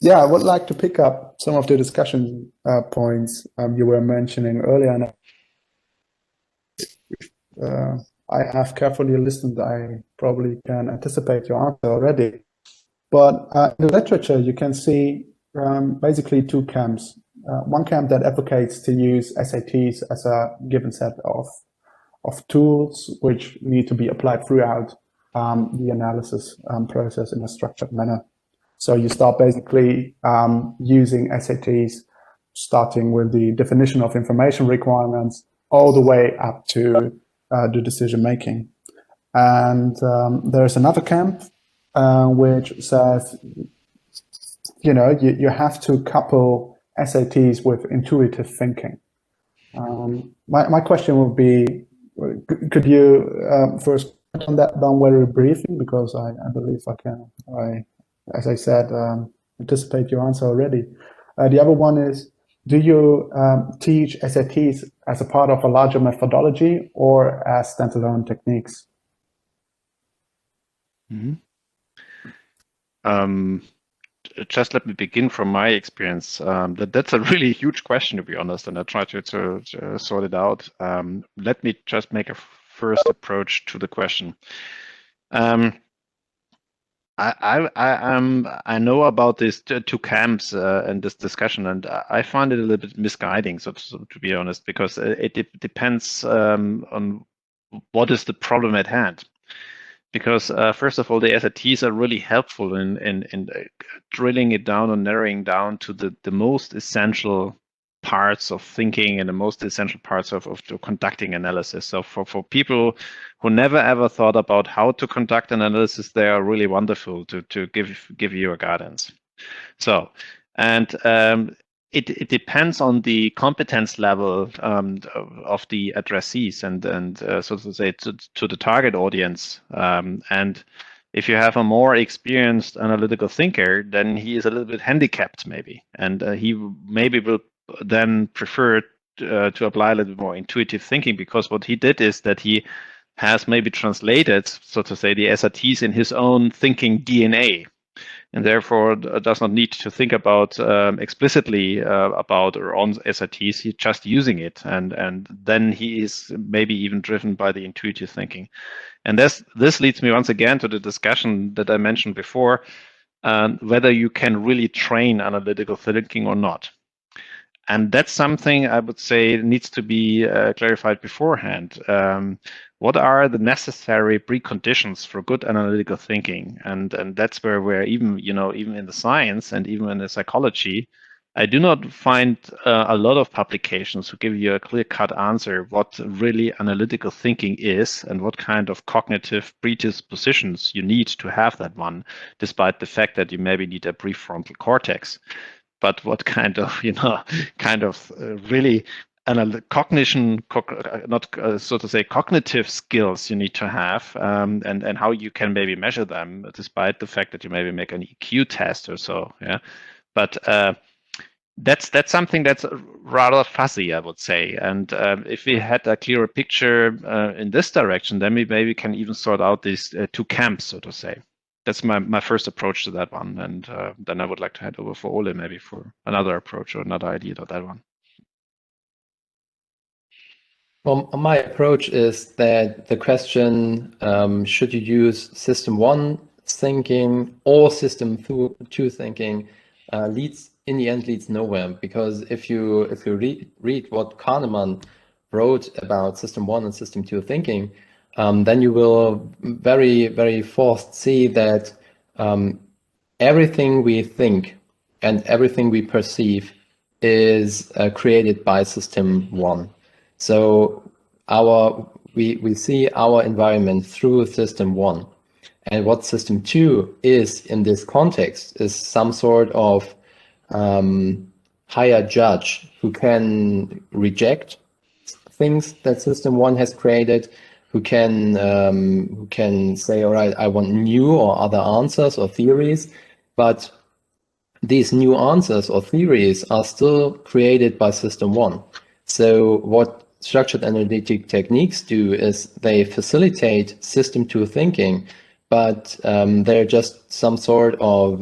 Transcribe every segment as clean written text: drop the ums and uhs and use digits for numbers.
Yeah, I would like to pick up some of the discussion points you were mentioning earlier. And I have carefully listened. I probably can anticipate your answer already. But in the literature, you can see basically two camps. One camp that advocates to use SATs as a given set of tools which need to be applied throughout the analysis process in a structured manner. So you start basically using SATs, starting with the definition of information requirements, all the way up to the decision making. And there's another camp which says, you have to couple SATs with intuitive thinking. My question would be, could you first on that down very briefly, because I believe as I said, anticipate your answer already. The other one is, do you teach SATs as a part of a larger methodology or as standalone techniques? Mm-hmm. Just let me begin from my experience. That's a really huge question, to be honest, and I try to sort it out. Let me just make a first approach to the question. I know about these two camps and this discussion, and I find it a little bit misguiding, so to be honest, because it depends on what is the problem at hand. Because first of all, the SATs are really helpful in drilling it down or narrowing down to the most essential parts of thinking and the most essential parts of conducting analysis. So for people who never ever thought about how to conduct an analysis, they are really wonderful to give you a guidance. So, and it depends on the competence level of the addressees and so to say to the target audience. And if you have a more experienced analytical thinker, then he is a little bit handicapped maybe, and he maybe will then prefer to apply a little bit more intuitive thinking, because what he did is that he has maybe translated, so to say, the SATs in his own thinking DNA, and therefore does not need to think about explicitly about or on SATs. He's just using it, and then he is maybe even driven by the intuitive thinking. And this leads me once again to the discussion that I mentioned before, whether you can really train analytical thinking or not. And that's something I would say needs to be clarified beforehand. What are the necessary preconditions for good analytical thinking? And that's where even in the science and even in the psychology, I do not find a lot of publications who give you a clear-cut answer what really analytical thinking is and what kind of cognitive predispositions you need to have that one, despite the fact that you maybe need a prefrontal cortex. But what kind of really cognition, so to say, cognitive skills you need to have, and how you can maybe measure them, despite the fact that you maybe make an EQ test or so. Yeah, but that's something that's rather fuzzy, I would say. And if we had a clearer picture in this direction, then we maybe can even sort out these two camps, so to say. That's my first approach to that one, and then I would like to hand over for Ole maybe for another approach or another idea to that one. Well, my approach is that the question, should you use system 1 thinking or system 2 thinking, in the end leads nowhere, because if you read what Kahneman wrote about system 1 and system 2 thinking, then you will very, very fast see that everything we think and everything we perceive is created by system 1. So we see our environment through system 1. And what system 2 is in this context is some sort of higher judge who can reject things that system 1 has created, who can say, all right, I want new or other answers or theories, but these new answers or theories are still created by system 1. So what structured analytic techniques do is they facilitate system 2 thinking, but they're just some sort of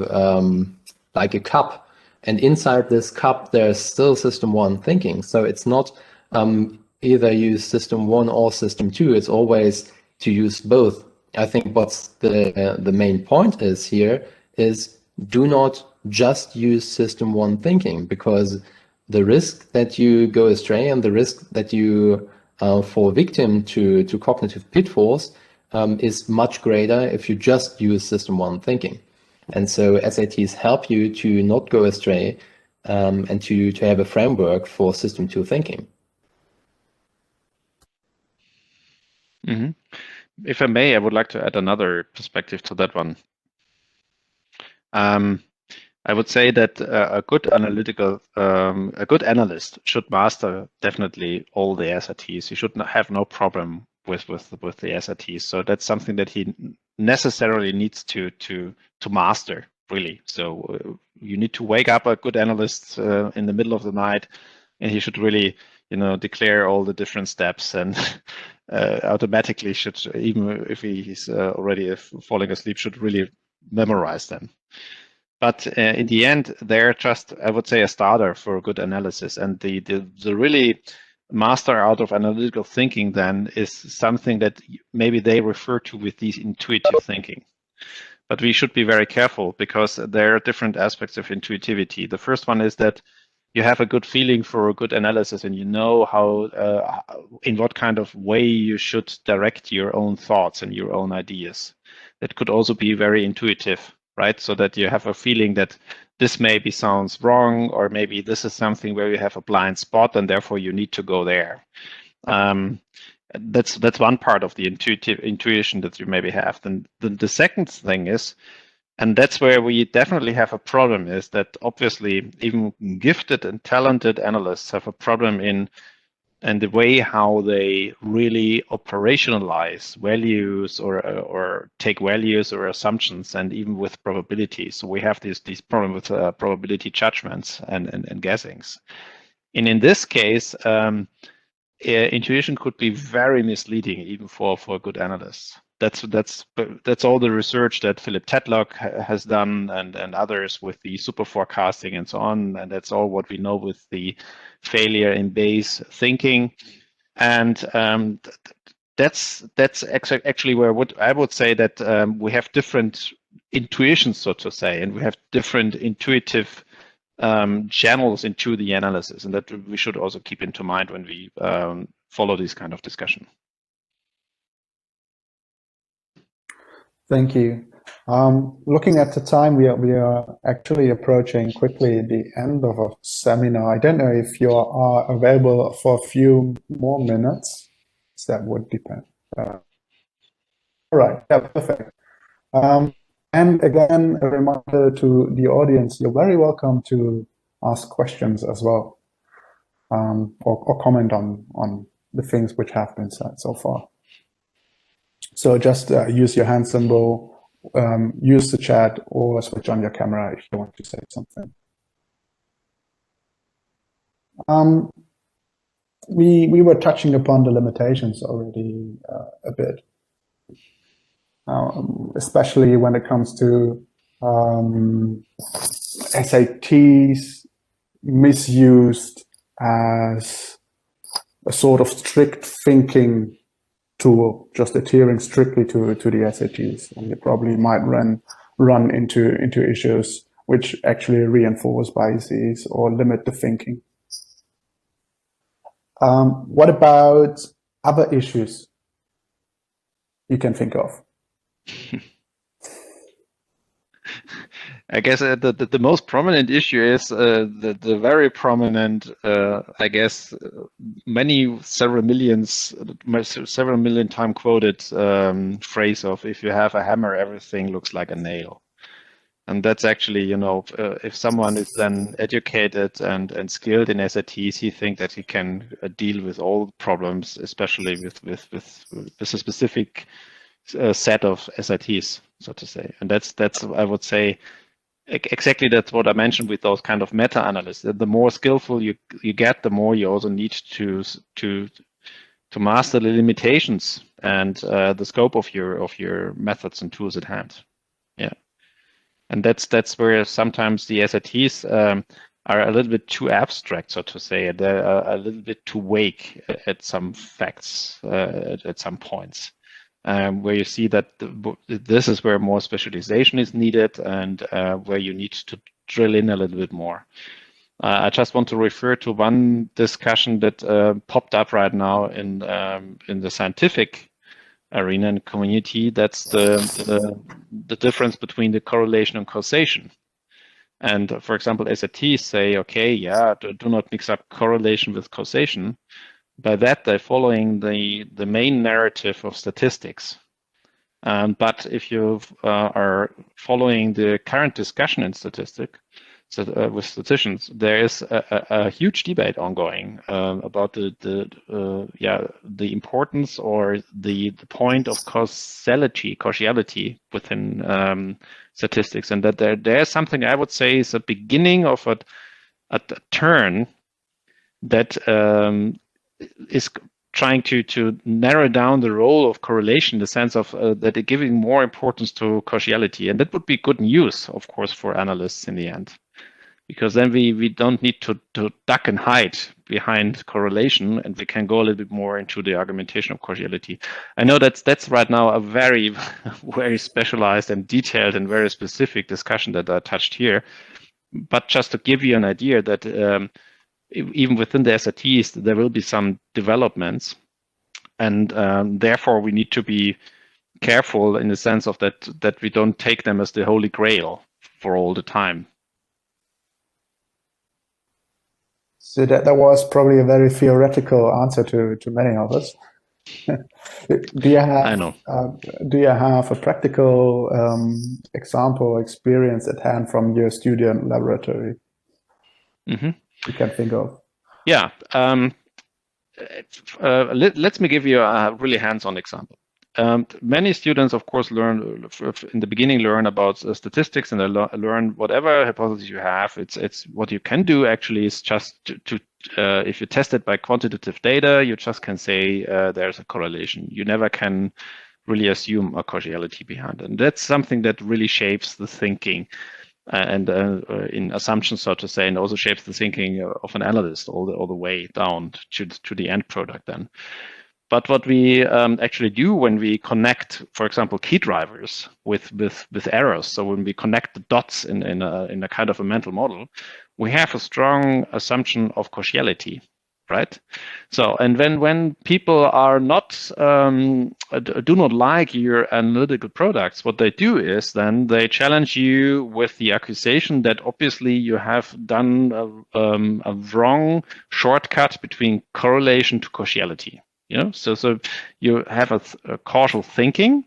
like a cup, and inside this cup there's still system 1 thinking. So it's not either use system 1 or system 2. It's always to use both. I think what's the main point is here is do not just use system 1 thinking, because the risk that you go astray and the risk that you fall victim to cognitive pitfalls is much greater if you just use system 1 thinking. And so SATs help you to not go astray and to have a framework for system 2 thinking. Mm-hmm. If I may, I would like to add another perspective to that one. I would say that a good analyst should master definitely all the SATs. He should have no problem with the SATs. So that's something that he necessarily needs to master, really. So you need to wake up a good analyst in the middle of the night, and he should really, declare all the different steps, and automatically should, even if he's already falling asleep, should really memorize them. But in the end, they're just, I would say, a starter for good analysis. And the really master out of analytical thinking then is something that maybe they refer to with these intuitive thinking. But we should be very careful, because there are different aspects of intuitivity. The first one is that you have a good feeling for a good analysis, and you know how, in what kind of way you should direct your own thoughts and your own ideas. That could also be very intuitive, right? So that you have a feeling that this maybe sounds wrong, or maybe this is something where you have a blind spot, and therefore you need to go there. That's one part of the intuition that you maybe have. Then the second thing is, and that's where we definitely have a problem, is that obviously even gifted and talented analysts have a problem in the way how they really operationalize values or take values or assumptions, and even with probabilities. So we have these problem with probability judgments and guessings. And in this case, intuition could be very misleading, even for good analysts. That's all the research that Philip Tetlock has done, and others with the super forecasting and so on. And that's all what we know with the failure in Bayes thinking. And that's actually where I would say that we have different intuitions, so to say, and we have different intuitive channels into the analysis, and that we should also keep into mind when we follow this kind of discussion. Thank you. Looking at the time, we are actually approaching quickly the end of our seminar. I don't know if you are available for a few more minutes. That would depend. All right, yeah, perfect. And again, a reminder to the audience, you're very welcome to ask questions as well, or comment on the things which have been said so far. So just use your hand symbol, use the chat, or switch on your camera if you want to say something. We were touching upon the limitations already a bit, especially when it comes to SATs misused as a sort of strict thinking tool, just adhering strictly to the SATs, and you probably might run into issues which actually reinforce biases or limit the thinking. What about other issues you can think of? I guess the most prominent issue is the very prominent, I guess, several million time quoted phrase of, if you have a hammer, everything looks like a nail. And that's actually, if someone is then educated and skilled in SATs, he thinks that he can deal with all problems, especially with a specific set of SATs, so to say. And that's I would say, exactly that's what I mentioned with those kind of meta-analysts. The more skillful you get, the more you also need to master the limitations and the scope of your methods and tools at hand. Yeah. And that's where sometimes the SATs are a little bit too abstract, so to say. They're a little bit too vague at some facts, at some points, where you see that this is where more specialization is needed, and where you need to drill in a little bit more. I just want to refer to one discussion that popped up right now in the scientific arena and community. That's the difference between the correlation and causation. And for example, SATs say, okay, yeah, do not mix up correlation with causation. By that, they're following the main narrative of statistics. But if you are following the current discussion in statistics, with statisticians, there is a huge debate ongoing about the importance or the point of causality within statistics, and that there's something I would say is a beginning of a turn that is trying to narrow down the role of correlation in the sense of that it giving more importance to causality, and that would be good news, of course, for analysts in the end. Because then we don't need to duck and hide behind correlation, and we can go a little bit more into the argumentation of causality. I know that's right now a very, very specialized and detailed and very specific discussion that I touched here. But just to give you an idea that even within the SATs, there will be some developments, and therefore we need to be careful in the sense of that we don't take them as the holy grail for all the time. So that was probably a very theoretical answer to many of us. Do you have? I know. Do you have a practical example experience at hand from your student laboratory? Mm-hmm. You can think of? Yeah. Let me give you a really hands-on example. Many students, of course, learn in the beginning about statistics, and they learn whatever hypothesis you have. It's what you can do actually is just to if you test it by quantitative data, you just can say there's a correlation. You never can really assume a causality behind it. And that's something that really shapes the thinking and in assumptions, so to say, and also shapes the thinking of an analyst all the way down to the end product then. But what we actually do when we connect, for example, key drivers with errors, so when we connect the dots in a kind of a mental model, we have a strong assumption of causality, right? So, and when people are do not like your analytical products, what they do is then they challenge you with the accusation that obviously you have done a wrong shortcut between correlation to causality. You know, so you have a causal thinking,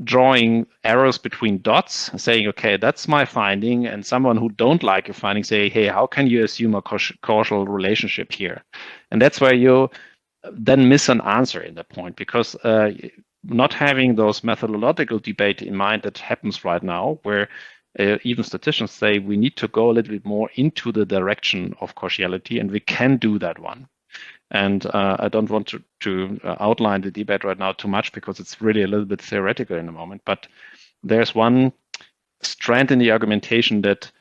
drawing arrows between dots, saying, okay, that's my finding, and someone who don't like your finding say, hey, how can you assume a causal relationship here? And that's where you then miss an answer in that point, because not having those methodological debate in mind that happens right now, where even statisticians say we need to go a little bit more into the direction of causality, and we can do that one. And I don't want to outline the debate right now too much because it's really a little bit theoretical in the moment. But there's one strand in the argumentation that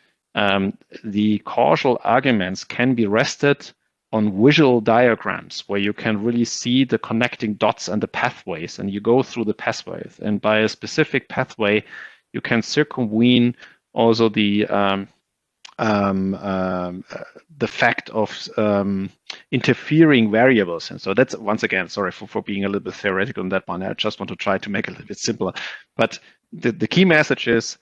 the causal arguments can be rested on visual diagrams where you can really see the connecting dots and the pathways, and you go through the pathways. And by a specific pathway, you can circumvent also the fact of interfering variables. And so that's, once again, sorry for being a little bit theoretical on that one. I just want to try to make it a little bit simpler. But the key message is,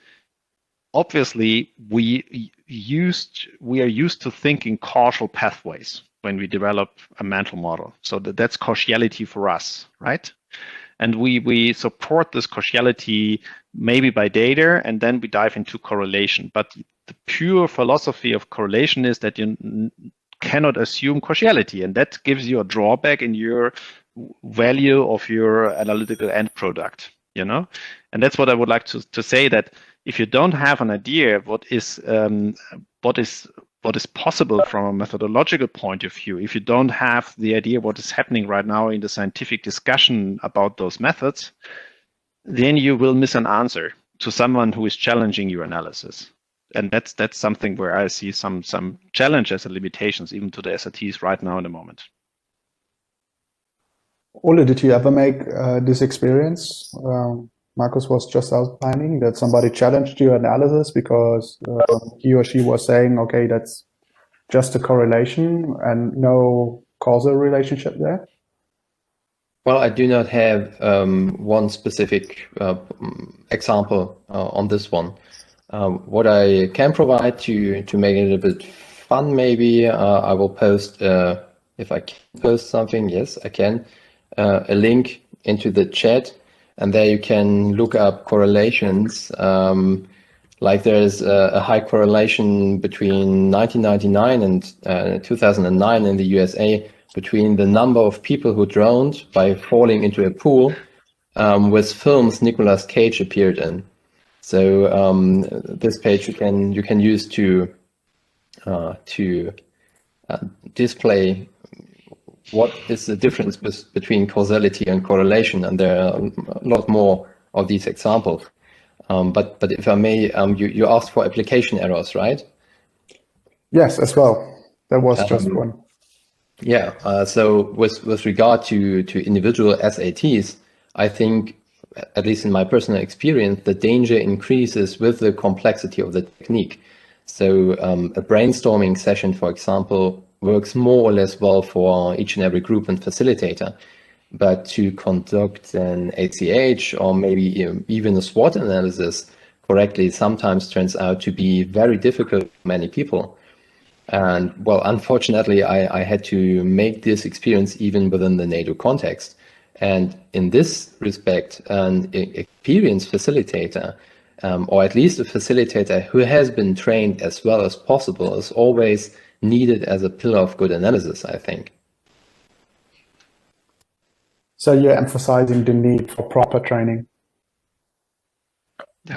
obviously, we are used to thinking causal pathways when we develop a mental model. So that's causality for us, right? And we support this causality maybe by data, and then we dive into correlation. But the pure philosophy of correlation is that you cannot assume causality, and that gives you a drawback in your value of your analytical end product, you know? And that's what I would like to say, that if you don't have an idea of what is possible from a methodological point of view, if you don't have the idea what is happening right now in the scientific discussion about those methods, then you will miss an answer to someone who is challenging your analysis. And that's something where I see some challenges and limitations even to the SRTs right now in the moment. Ole, did you ever make this experience? Marcus was just outlining that somebody challenged your analysis because he or she was saying, okay, that's just a correlation and no causal relationship there? Well, I do not have one specific example on this one. What I can provide to make it a bit fun, maybe I will post, if I can post something, yes, I can, a link into the chat, and there you can look up correlations. Like there's a high correlation between 1999 and 2009 in the USA between the number of people who drowned by falling into a pool with films Nicolas Cage appeared in. So this page you can use to display what is the difference between causality and correlation, and there are a lot more of these examples. But if I may, you asked for application errors, right? Yes, as well. That was just one. Yeah. So with regard to individual SATs, I think, at least in my personal experience, the danger increases with the complexity of the technique. So a brainstorming session, for example, works more or less well for each and every group and facilitator. But to conduct an ACH or maybe even a SWOT analysis correctly sometimes turns out to be very difficult for many people. And well, unfortunately, I had to make this experience even within the NATO context. And in this respect, an experienced facilitator, or at least a facilitator who has been trained as well as possible, is always needed as a pillar of good analysis, I think. So you're emphasizing the need for proper training.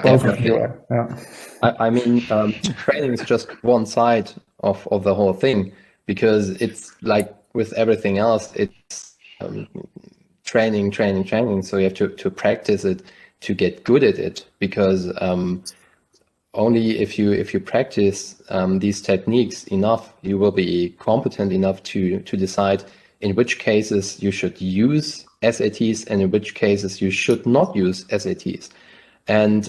Both of you, yeah. I mean, training is just one side of the whole thing, because it's like with everything else, it's training. So you have to practice it to get good at it, because only if you practice these techniques enough, you will be competent enough to decide in which cases you should use SATs and in which cases you should not use SATs. And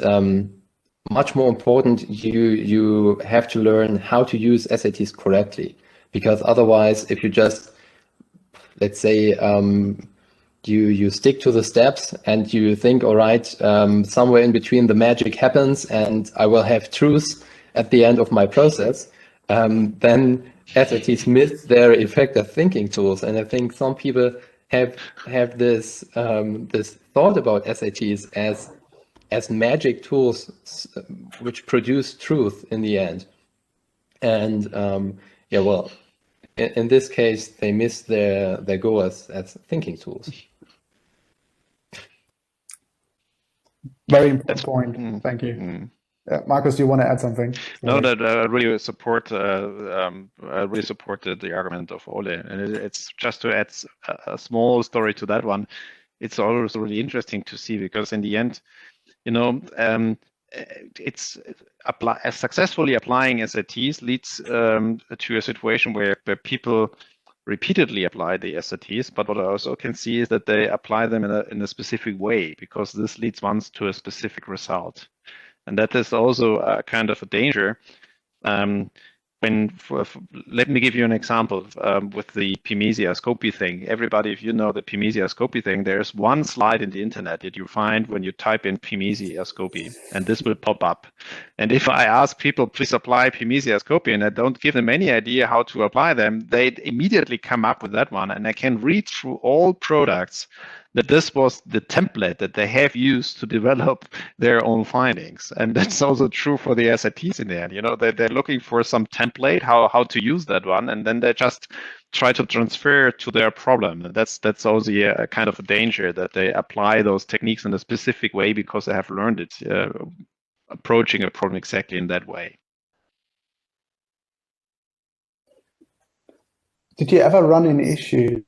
much more important, you have to learn how to use SATs correctly, because otherwise, if you just, let's say, you stick to the steps and you think, all right, somewhere in between the magic happens and I will have truth at the end of my process, then SATs miss their effective thinking tools. And I think some people have this this thought about SATs as magic tools which produce truth in the end. And yeah, well, in this case, they miss their goal as thinking tools. Very important point. Thank you. Marcus, do you want to add something? No, that I really support. I really supported the argument of Ole, and it's just to add a small story to that one. It's also really interesting to see, because in the end, you know, it's successfully applying SATs leads to a situation where people repeatedly apply the SATs, but what I also can see is that they apply them in a specific way, because this leads one to a specific result. And that is also a kind of a danger. Let me give you an example with the pimesioscopy thing. Everybody, if you know the pimesioscopy thing, there's one slide in the internet that you find when you type in pimesioscopy, and this will pop up. And if I ask people, please apply pimesioscopy, and I don't give them any idea how to apply them, they immediately come up with that one. And I can read through all products that this was the template that they have used to develop their own findings. And that's also true for the SATs in the end. You know, they're looking for some template, how to use that one, and then they just try to transfer to their problem. That's also a kind of a danger, that they apply those techniques in a specific way because they have learned it, approaching a problem exactly in that way. Did you ever run into issues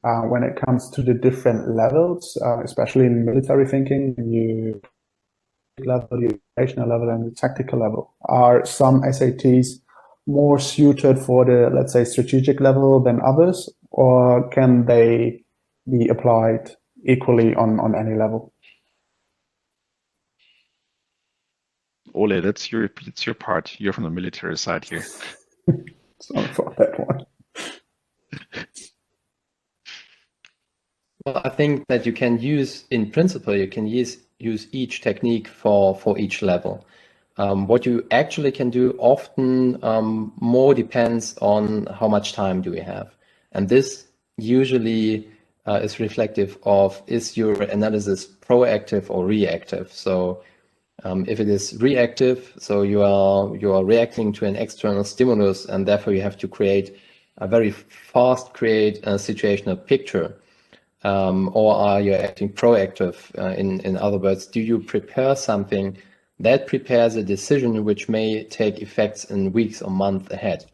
when it comes to the different levels, especially in military thinking? You level, the operational level, and the tactical level? Are some SATs more suited for the, let's say, strategic level than others, or can they be applied equally on any level? Ole, that's your part. You're from the military side here. Sorry for that one. Well, I think that you can use, in principle, you can use each technique for each level. What you actually can do often more depends on how much time do we have. And this usually is reflective of, is your analysis proactive or reactive? So if it is reactive, so you are reacting to an external stimulus, and therefore you have to create a very fast a situational picture. Or are you acting proactive? In other words, do you prepare something that prepares a decision which may take effects in weeks or months ahead?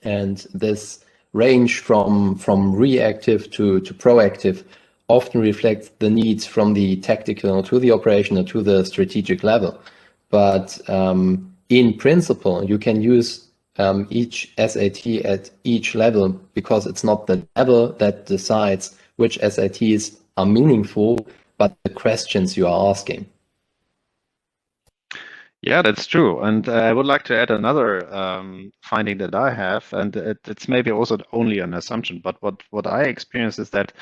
And this range from reactive to proactive often reflects the needs from the tactical to the operational to the strategic level. But in principle, you can use each SAT at each level, because it's not the level that decides which SATs are meaningful, but the questions you are asking. Yeah, that's true. And I would like to add another finding that I have, and it's maybe also only an assumption, but what I experience is that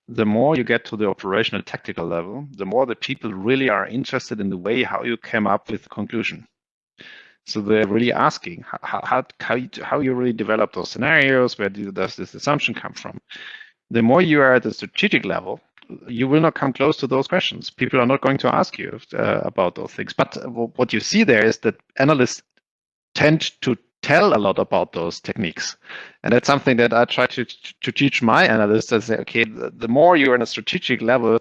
the more you get to the operational tactical level, the more the people really are interested in the way how you came up with the conclusion. So they're really asking how you really develop those scenarios, where does this assumption come from? The more you are at the strategic level, you will not come close to those questions. People are not going to ask you about those things. But what you see there is that analysts tend to tell a lot about those techniques. And that's something that I try to teach my analysts. I say, okay, the more you're in a strategic level,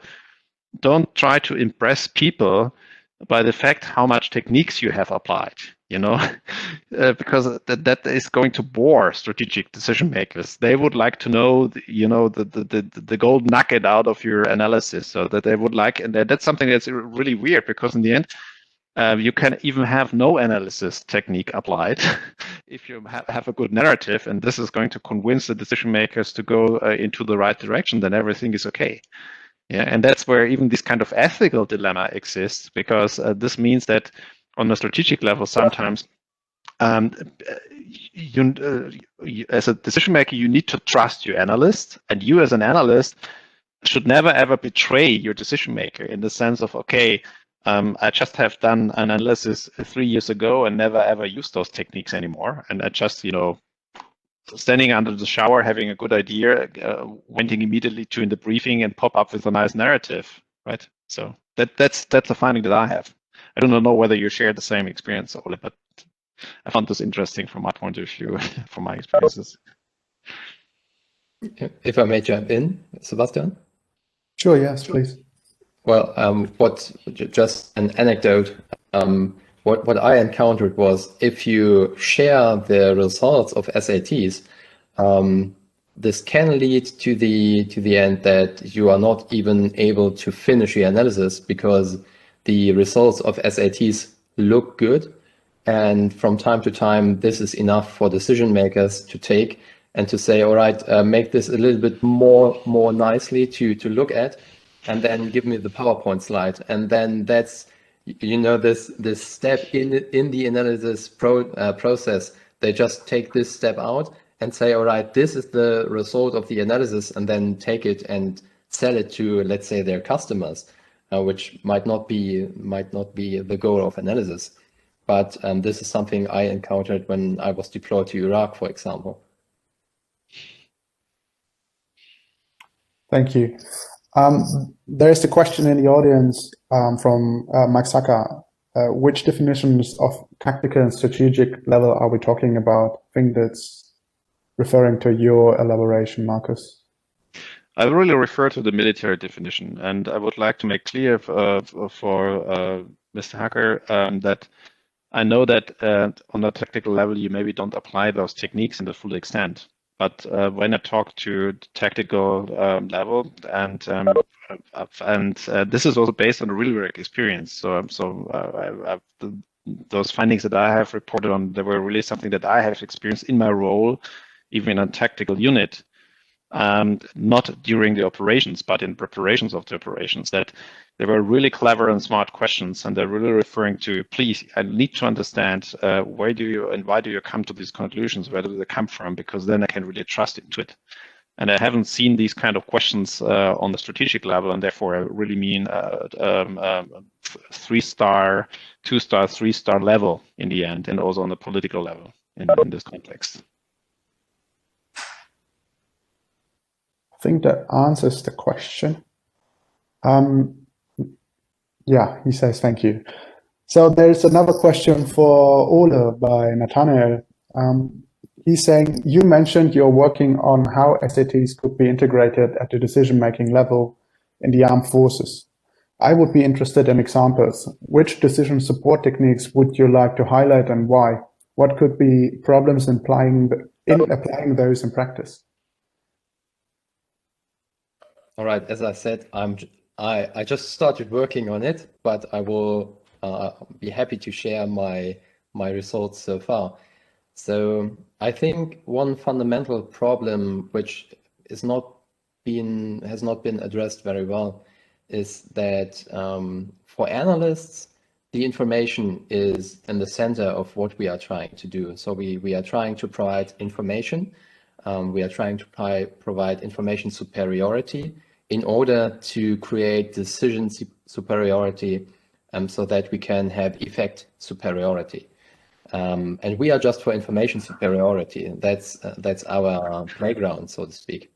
don't try to impress people by the fact how much techniques you have applied, because that is going to bore strategic decision makers. They would like to know, the gold nugget out of your analysis, so that they would like, and that's something that's really weird, because in the end, you can even have no analysis technique applied if you have a good narrative, and this is going to convince the decision makers to go into the right direction, then everything is okay. Yeah, and that's where even this kind of ethical dilemma exists, because this means that on a strategic level, sometimes you, as a decision maker, you need to trust your analyst, and you as an analyst should never ever betray your decision maker, in the sense of, okay, I just have done an analysis 3 years ago and never ever used those techniques anymore, and I just, standing under the shower, having a good idea, went immediately to in the briefing and pop up with a nice narrative, right? So that's a finding that I have. I don't know whether you share the same experience, Ole, but I found this interesting from my point of view, from my experiences. If I may jump in, Sebastian? Sure, yes, please. Well, just an anecdote. What I encountered was, if you share the results of SATs, this can lead to the end that you are not even able to finish your analysis, because the results of SATs look good, and from time to time this is enough for decision makers to take and to say, all right, make this a little bit more nicely to look at, and then give me the PowerPoint slide. And then that's, this step in the analysis process, they just take this step out and say, all right, this is the result of the analysis, and then take it and sell it to, let's say, their customers, which might not be the goal of analysis. But this is something I encountered when I was deployed to Iraq, for example. Thank you. There is a question in the audience from Mike Saka. Which definitions of tactical and strategic level are we talking about? I think that's referring to your elaboration, Markus. I really refer to the military definition, and I would like to make clear for Mr. Hacker that I know that on a tactical level, you maybe don't apply those techniques in the full extent. But when I talk to the tactical level, and this is also based on a real work experience. Those findings that I have reported on, they were really something that I have experienced in my role, even in a tactical unit. Not during the operations, but in preparations of the operations, that they were really clever and smart questions, and they're really referring to, please, I need to understand why do you come to these conclusions? Where do they come from? Because then I can really trust into it. And I haven't seen these kind of questions on the strategic level, and therefore I really mean 3-star, 2-star, 3-star level in the end, and also on the political level in this context. I think that answers the question. Yeah, he says thank you. So there's another question for Ole by Nathanael. He's saying, you mentioned you're working on how SATs could be integrated at the decision-making level in the armed forces. I would be interested in examples. Which decision support techniques would you like to highlight and why? What could be problems in applying those in practice? All right, as I said, I just started working on it, but I will be happy to share my results so far. So I think one fundamental problem which has not been addressed very well is that for analysts, the information is in the center of what we are trying to do. So we are trying to provide information. We are trying to provide information superiority in order to create decision superiority, so that we can have effect superiority. And we are just for information superiority. That's our playground, so to speak.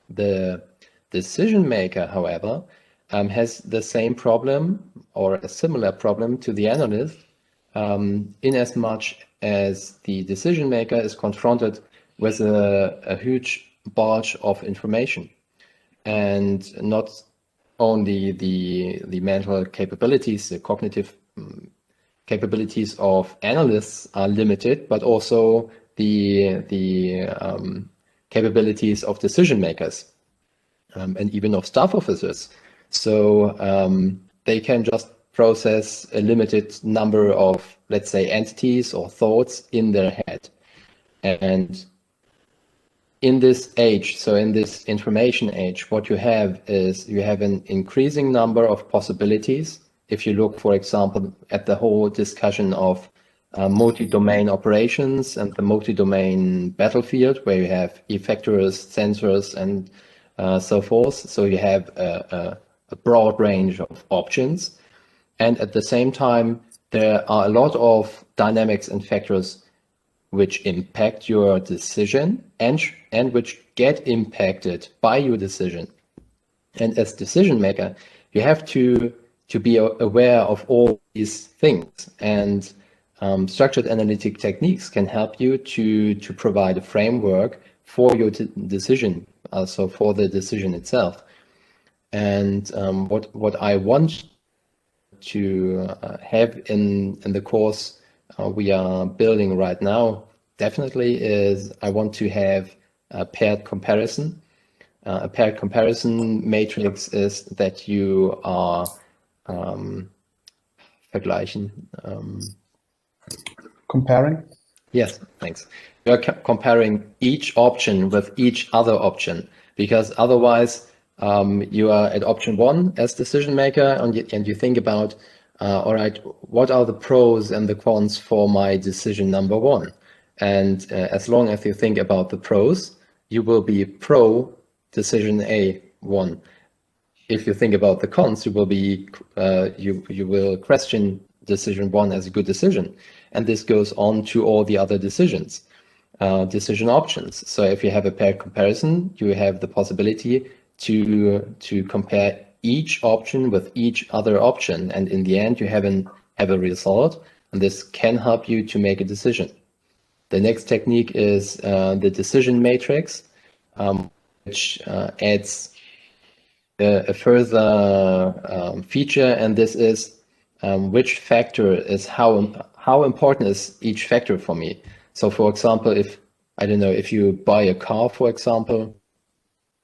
The decision maker, however, has the same problem or a similar problem to the analyst, in as much as the decision maker is confronted with a huge barrage of information, and not only the mental capabilities, the cognitive capabilities of analysts are limited, but also the capabilities of decision makers, and even of staff officers. So they can just process a limited number of, let's say, entities or thoughts in their head. And in this age, so in this information age, what you have is you have an increasing number of possibilities. If you look, for example, at the whole discussion of multi-domain operations and the multi-domain battlefield, where you have effectors, sensors, and so forth. So you have a broad range of options. And at the same time, there are a lot of dynamics and factors which impact your decision and which get impacted by your decision. And as decision maker, you have to be aware of all these things. And structured analytic techniques can help you to provide a framework for your decision, also for the decision itself. And what I want to have in the course we are building right now definitely is I want to have a paired comparison. A paired comparison matrix is that you are vergleichen. Comparing? Yes, thanks. You're comparing each option with each other option, because otherwise you are at option 1 as decision maker, and you think about, all right, what are the pros and the cons for my decision number 1? And as long as you think about the pros, you will be pro decision A1. If you think about the cons, you will be you will question decision 1 as a good decision, and this goes on to all the other decisions, decision options. So if you have a paired comparison, you have the possibility to compare each option with each other option, and in the end you have a result, and this can help you to make a decision. The next technique is the decision matrix, which adds a further feature, and this is which factor is how important is each factor for me. So for example, I don't know, if you buy a car, for example,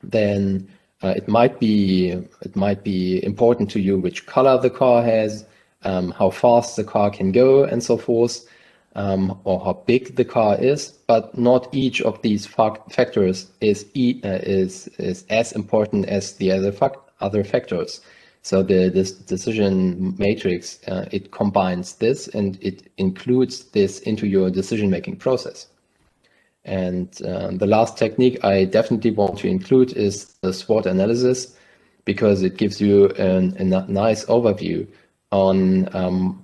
then it might be important to you which color the car has, how fast the car can go, and so forth, or how big the car is. But not each of these factors is as important as the other factors. So this decision matrix, it combines this and it includes this into your decision-making process. And the last technique I definitely want to include is the SWOT analysis, because it gives you a nice overview on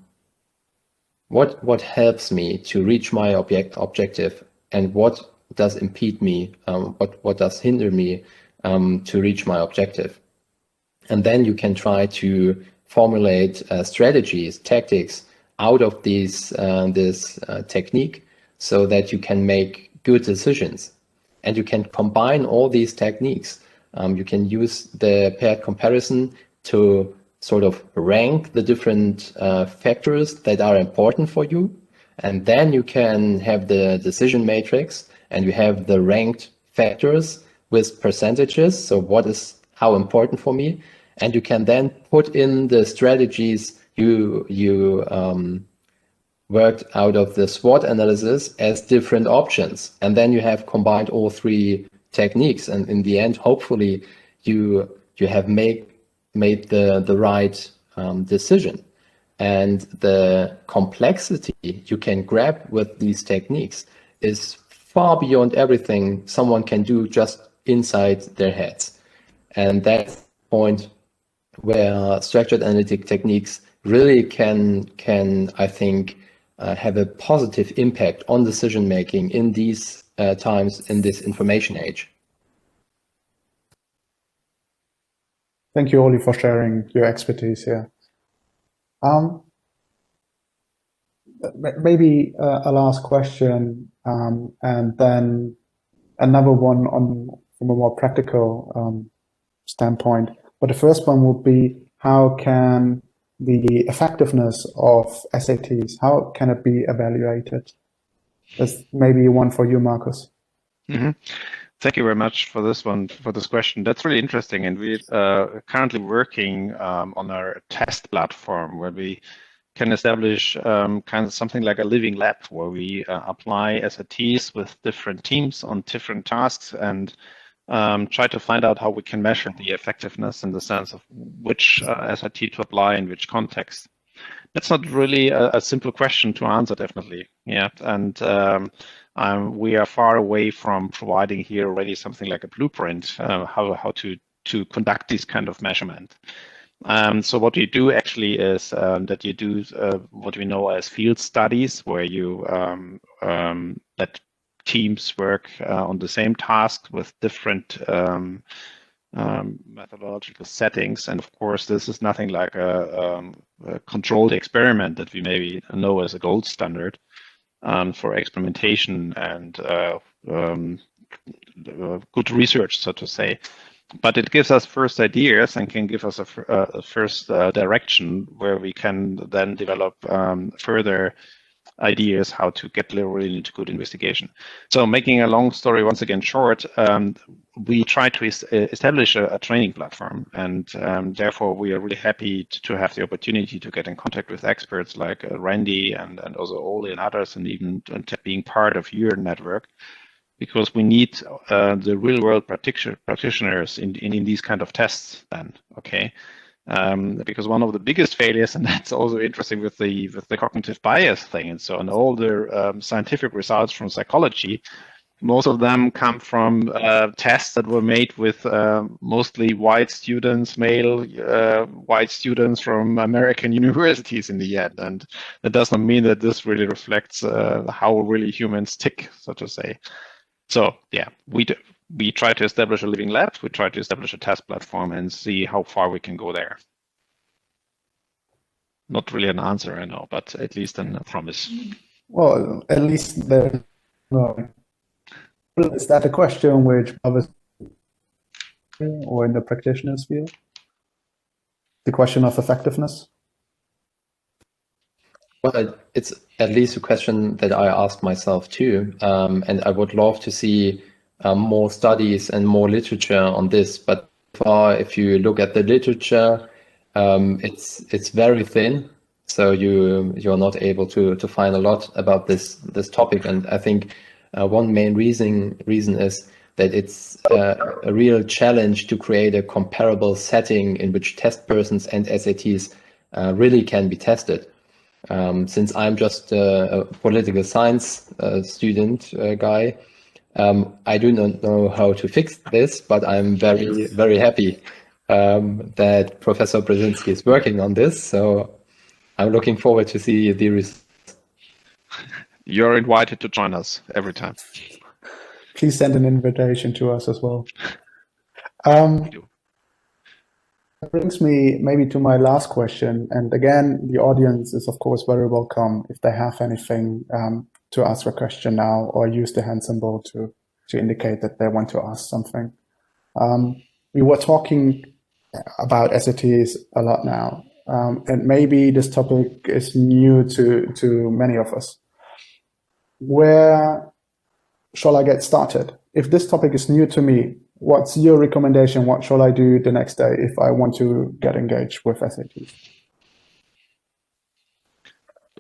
what helps me to reach my objective and what does impede me, what does hinder me to reach my objective. And then you can try to formulate strategies, tactics out of this technique, so that you can make good decisions. And you can combine all these techniques. You can use the paired comparison to sort of rank the different factors that are important for you. And then you can have the decision matrix, and you have the ranked factors with percentages. So what is how important for me? And you can then put in the strategies you worked out of the SWOT analysis as different options. And then you have combined all three techniques. And in the end, hopefully you have made the right decision. And the complexity you can grab with these techniques is far beyond everything someone can do just inside their heads. And that's the point where structured analytic techniques really can I think, have a positive impact on decision making in these times, in this information age. Thank you, Oli, for sharing your expertise here. Maybe a last question, and then another one from a more practical standpoint. But the first one would be, how can the effectiveness of SATs, how can it be evaluated? That's maybe one for you, Markus. Mm-hmm. Thank you very much for this one, for this question. That's really interesting. And we're currently working on our test platform, where we can establish kind of something like a living lab, where we apply SATs with different teams on different tasks, and try to find out how we can measure the effectiveness in the sense of which SAT to apply in which context. That's not really a simple question to answer, definitely. Yeah, and we are far away from providing here already something like a blueprint how to conduct this kind of measurement. So what we do actually is that you do what we know as field studies, where you let teams work on the same task with different methodological settings. And of course, this is nothing like a controlled experiment that we maybe know as a gold standard for experimentation and good research, so to say. But it gives us first ideas and can give us a first direction where we can then develop further ideas how to get really into good investigation. So making a long story once again short, we try to establish a training platform, and therefore we are really happy to have the opportunity to get in contact with experts like Randy and also Oli and others, and even being part of your network, because we need the real world practitioners in these kind of tests then, okay? Because one of the biggest failures, and that's also interesting with the cognitive bias thing, and so on, all the scientific results from psychology, most of them come from tests that were made with mostly white students, male white students from American universities in the end, and that does not mean that this really reflects how really humans tick, so to say. So yeah, we try to establish a living lab, we try to establish a test platform and see how far we can go there. Not really an answer, I know, but at least a promise. Well, at least there. Is that a question which others or in the practitioners field? The question of effectiveness? Well, it's at least a question that I ask myself too, and I would love to see more studies and more literature on this. But if you look at the literature, it's very thin, so you're not able to find a lot about this topic. And I think one main reason is that it's a real challenge to create a comparable setting in which test persons and SATs really can be tested. Since I'm just a political science student guy, I do not know how to fix this, but I'm very, very happy that Professor Brzezinski is working on this. So I'm looking forward to see the results. You're invited to join us every time. Please send an invitation to us as well. That brings me maybe to my last question. And again, the audience is, of course, very welcome if they have anything to ask a question now, or use the hand symbol to indicate that they want to ask something. We were talking about SATs a lot now, and maybe this topic is new to many of us. Where shall I get started? If this topic is new to me, what's your recommendation? What shall I do the next day if I want to get engaged with SATs?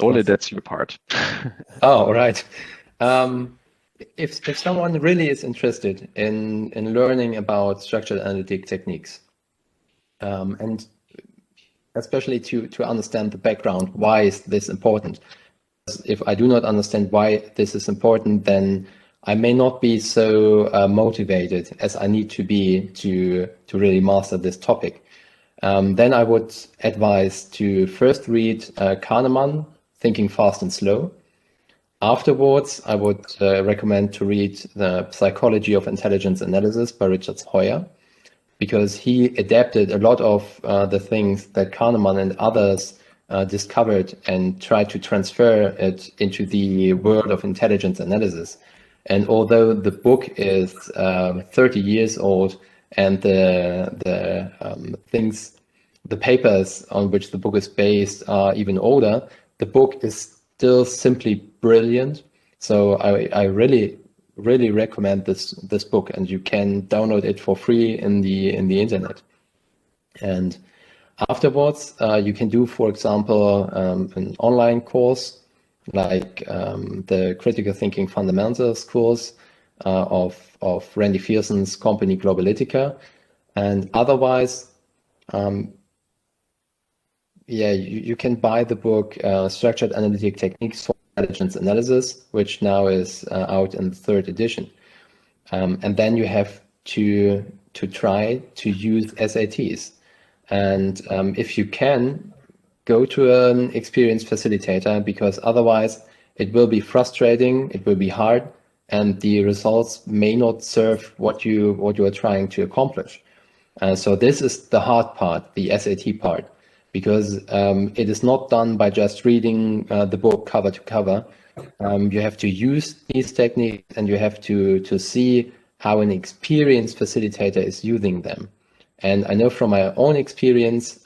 Only that's your part. Oh, right. If someone really is interested in learning about structured analytic techniques, and especially to understand the background, why is this important? If I do not understand why this is important, then I may not be so motivated as I need to be to really master this topic. Then I would advise to first read Kahneman, Thinking Fast and Slow. Afterwards, I would recommend to read The Psychology of Intelligence Analysis by Richard Hoyer, because he adapted a lot of the things that Kahneman and others discovered and tried to transfer it into the world of intelligence analysis. And although the book is 30 years old and the papers on which the book is based are even older, the book is still simply brilliant. So I really recommend this book, and you can download it for free in the internet. And afterwards, you can do, for example, an online course like the Critical Thinking Fundamentals course of Randy Fearson's company Globalitica. And otherwise, you can buy the book Structured Analytic Techniques for Intelligence Analysis, which now is out in the 3rd edition. And then you have to try to use SATs. And if you can, go to an experienced facilitator, because otherwise it will be frustrating, it will be hard, and the results may not serve what you are trying to accomplish. So this is the hard part, the SAT part, because it is not done by just reading the book cover to cover. You have to use these techniques, and you have to see how an experienced facilitator is using them. And I know from my own experience,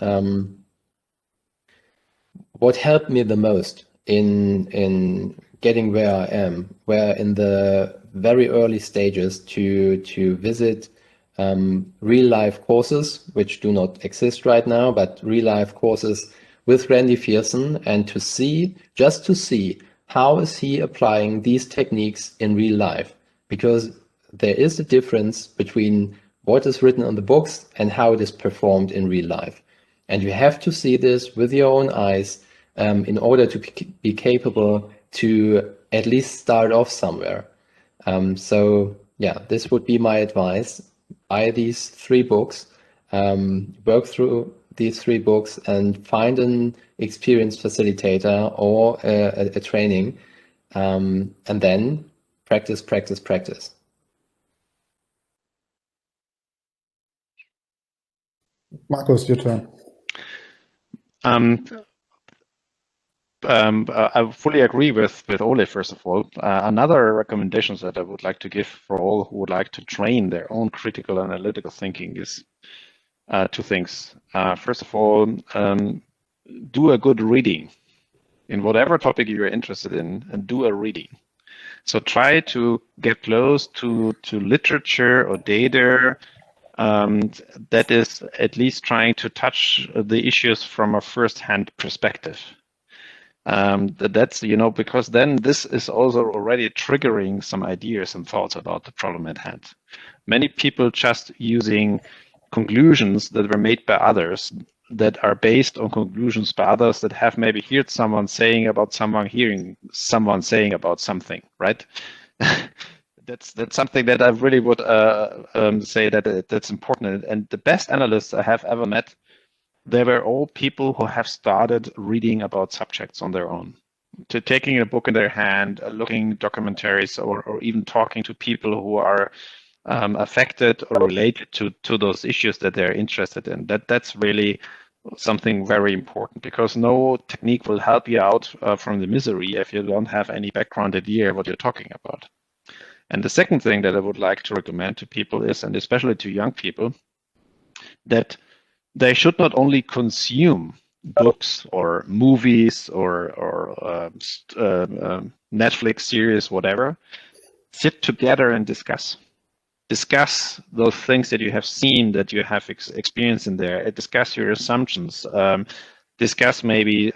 what helped me the most in getting where I am, where in the very early stages to visit real life courses, which do not exist right now, but real life courses with Randy Fearson, and to see how is he applying these techniques in real life, because there is a difference between what is written on the books and how it is performed in real life. And you have to see this with your own eyes in order to be capable to at least start off somewhere. So yeah, this would be my advice. Buy these 3 books, work through these 3 books, and find an experienced facilitator or a training, and then practice. Markus, your turn. I fully agree with Ole, first of all. Another recommendations that I would like to give for all who would like to train their own critical analytical thinking is 2 things. First of all, do a good reading. in whatever topic you're interested in and do a reading. So try to get close to literature or data that is at least trying to touch the issues from a first-hand perspective. That's, because then this is also already triggering some ideas and thoughts about the problem at hand. Many people just using conclusions that were made by others that are based on conclusions by others that have maybe heard someone saying about someone hearing someone saying about something, right? That's something that I really would say that's important. And the best analysts I have ever met, they were all people who have started reading about subjects on their own, to taking a book in their hand, looking documentaries, or even talking to people who are affected or related to those issues that they're interested in. That's really something very important, because no technique will help you out from the misery if you don't have any background idea what you're talking about. And the second thing that I would like to recommend to people is, and especially to young people, that they should not only consume books or movies or Netflix series, whatever. Sit together and discuss. Discuss those things that you have seen, that you have experienced in there. Discuss your assumptions. Discuss maybe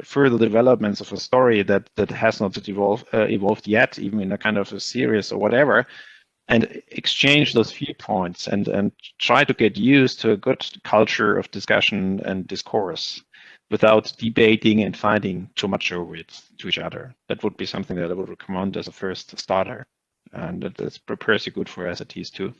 further developments of a story that has not evolved yet, even in a kind of a series or whatever, and exchange those viewpoints and try to get used to a good culture of discussion and discourse without debating and fighting too much over it to each other. That would be something that I would recommend as a first starter, and that prepares you good for SATs too.